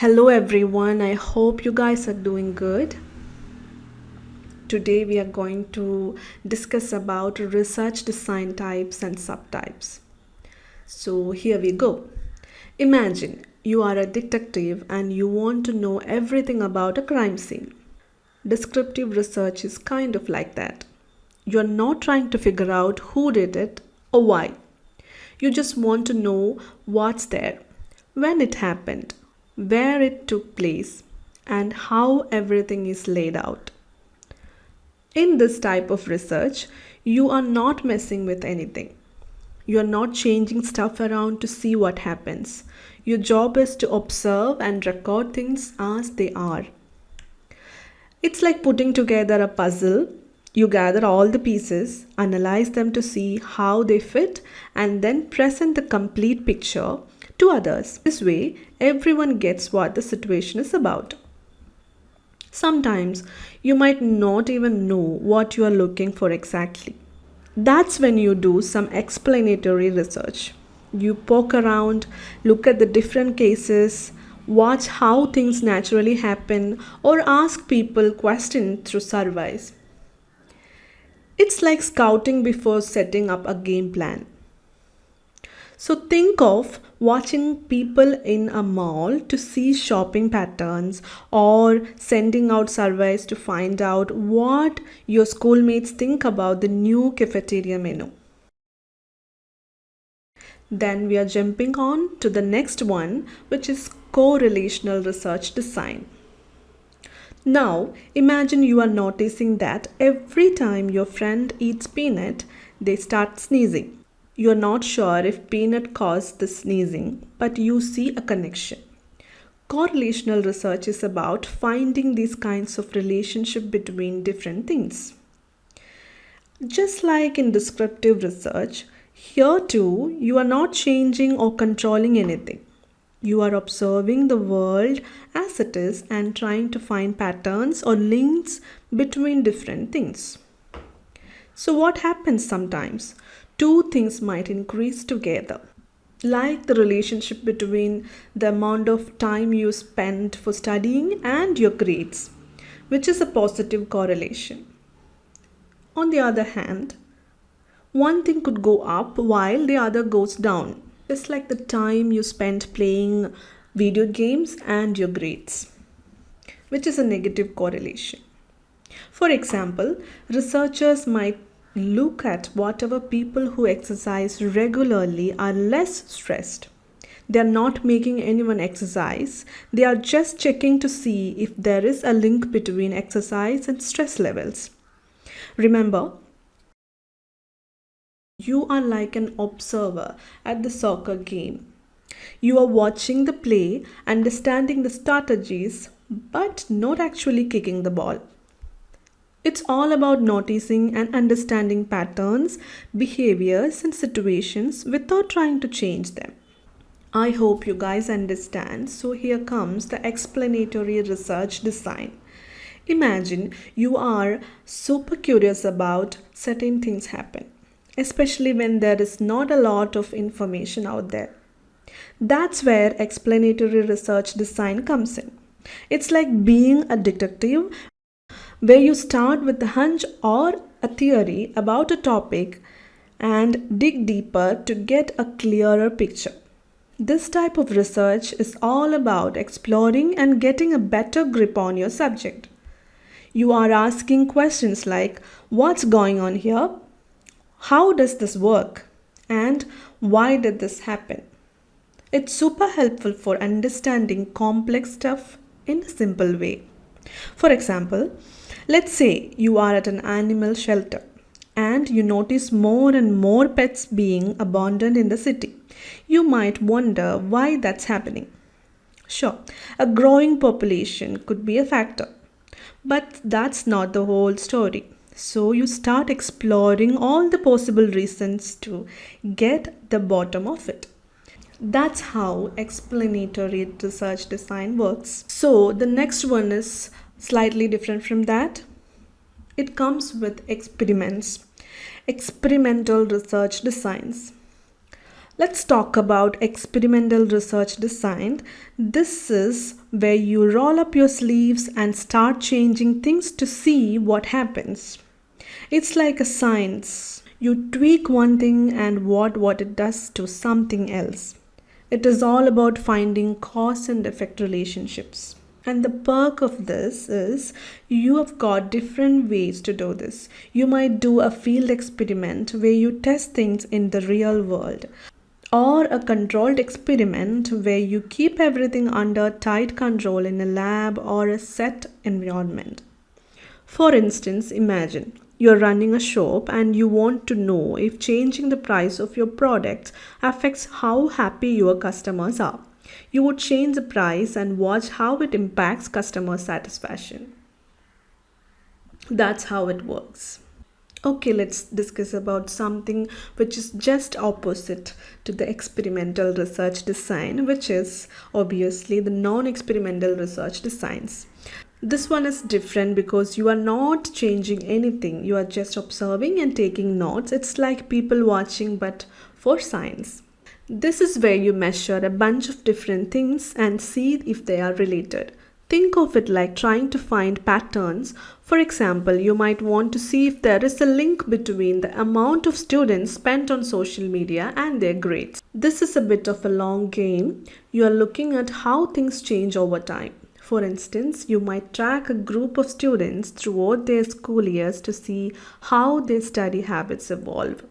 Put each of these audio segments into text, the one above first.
Hello everyone, I hope you guys are doing good. Today we are going to discuss about research design types and subtypes. So here we go. Imagine you are a detective and you want to know everything about a crime scene. Descriptive research is kind of like that. You're not trying to figure out who did it or why. You just want to know what's there, when it happened, where it took place, and how everything is laid out. In this type of research, you are not messing with anything. You are not changing stuff around to see what happens. Your job is to observe and record things as they are. It's like putting together a puzzle. You gather all the pieces, analyze them to see how they fit, and then present the complete picture to others. This way, everyone gets what the situation is about. Sometimes you might not even know what you are looking for exactly. That's when you do some explanatory research. You poke around, look at the different cases, watch how things naturally happen, or ask people questions through surveys. It's like scouting before setting up a game plan. So think of watching people in a mall to see shopping patterns or sending out surveys to find out what your schoolmates think about the new cafeteria menu. Then we are jumping on to the next one, which is correlational research design. Now, imagine you are noticing that every time your friend eats peanut, they start sneezing. You're not sure if peanut caused the sneezing, but you see a connection. Correlational research is about finding these kinds of relationship between different things. Just like in descriptive research, here too you are not changing or controlling anything. You are observing the world as it is and trying to find patterns or links between different things. So, what happens sometimes? Two things might increase together, like the relationship between the amount of time you spend for studying and your grades, which is a positive correlation. On the other hand, one thing could go up while the other goes down, just like the time you spend playing video games and your grades, which is a negative correlation. For example, researchers might look at whatever people who exercise regularly are less stressed. They are not making anyone exercise, they are just checking to see if there is a link between exercise and stress levels. Remember, you are like an observer at the soccer game. You are watching the play, understanding the strategies, but not actually kicking the ball. It's all about noticing and understanding patterns, behaviors, and situations without trying to change them. I hope you guys understand. So, here comes the explanatory research design. Imagine you are super curious about certain things happen, especially when there is not a lot of information out there. That's where explanatory research design comes in. It's like being a detective where you start with a hunch or a theory about a topic and dig deeper to get a clearer picture. This type of research is all about exploring and getting a better grip on your subject. You are asking questions like, what's going on here? How does this work? And why did this happen? It's super helpful for understanding complex stuff in a simple way. For example, let's say you are at an animal shelter and you notice more and more pets being abandoned in the city. You might wonder why that's happening. Sure, a growing population could be a factor, but that's not the whole story. So you start exploring all the possible reasons to get the bottom of it. That's how explanatory research design works. So the next one is slightly different from that. It comes with experiments, experimental research designs. Let's talk about experimental research design. This is where you roll up your sleeves and start changing things to see what happens. It's like a science. You tweak one thing and what it does to something else. It is all about finding cause and effect relationships. And the perk of this is you have got different ways to do this. You might do a field experiment where you test things in the real world, or a controlled experiment where you keep everything under tight control in a lab or a set environment. For instance, imagine you're running a shop and you want to know if changing the price of your products affects how happy your customers are. You would change the price and watch how it impacts customer satisfaction. That's how it works. Okay, let's discuss about something which is just opposite to the experimental research design, which is obviously the non-experimental research designs. This one is different because you are not changing anything. You are just observing and taking notes. It's like people watching but for science. This is where you measure a bunch of different things and see if they are related. Think of it like trying to find patterns. For example, you might want to see if there is a link between the amount of students spent on social media and their grades. This is a bit of a long game. You are looking at how things change over time. For instance, you might track a group of students throughout their school years to see how their study habits evolve.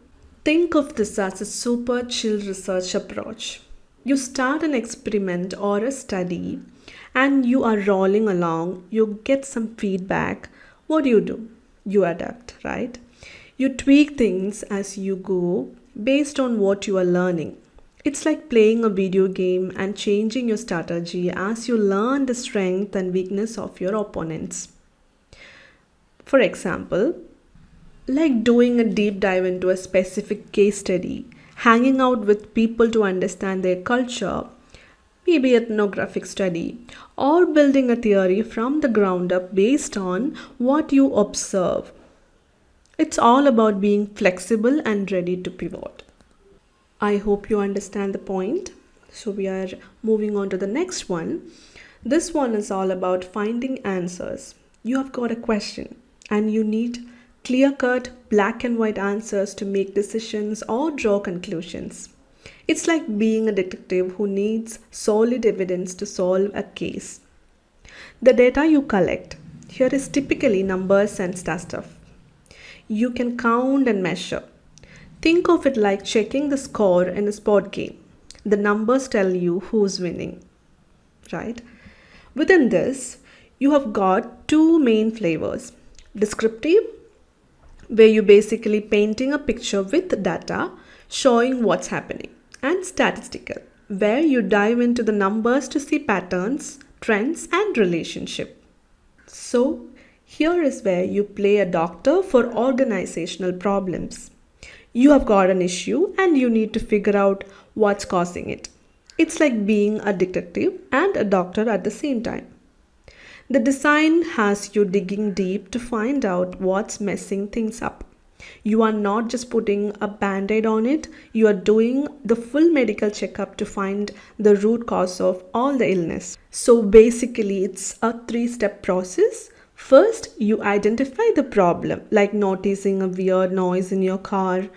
Think of this as a super chill research approach. You start an experiment or a study and you are rolling along, you get some feedback. What do? You adapt, right? You tweak things as you go based on what you are learning. It's like playing a video game and changing your strategy as you learn the strength and weakness of your opponents. For example, like doing a deep dive into a specific case study, hanging out with people to understand their culture, maybe ethnographic study, or building a theory from the ground up based on what you observe. It's all about being flexible and ready to pivot. I hope you understand the point. So we are moving on to the next one. This one is all about finding answers. You have got a question and you need clear-cut, black and white answers to make decisions or draw conclusions. It's like being a detective who needs solid evidence to solve a case. The data you collect here is typically numbers and stuff. You can count and measure. Think of it like checking the score in a sport game. The numbers tell you who's winning, right? Within this, you have got two main flavors. Descriptive, where you're basically painting a picture with data showing what's happening. And statistical, where you dive into the numbers to see patterns, trends, and relationship. So, here is where you play a doctor for organizational problems. You have got an issue and you need to figure out what's causing it. It's like being a detective and a doctor at the same time. The design has you digging deep to find out what's messing things up. You are not just putting a band-aid on it, you are doing the full medical checkup to find the root cause of all the illness. So basically, it's a three-step process. First, you identify the problem, like noticing a weird noise in your car.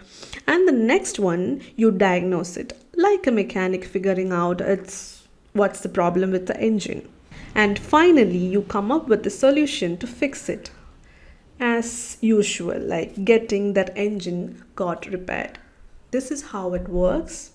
And the next one, you diagnose it, like a mechanic figuring out what's the problem with the engine. And finally, you come up with a solution to fix it. As usual, like getting that engine got repaired. This is how it works.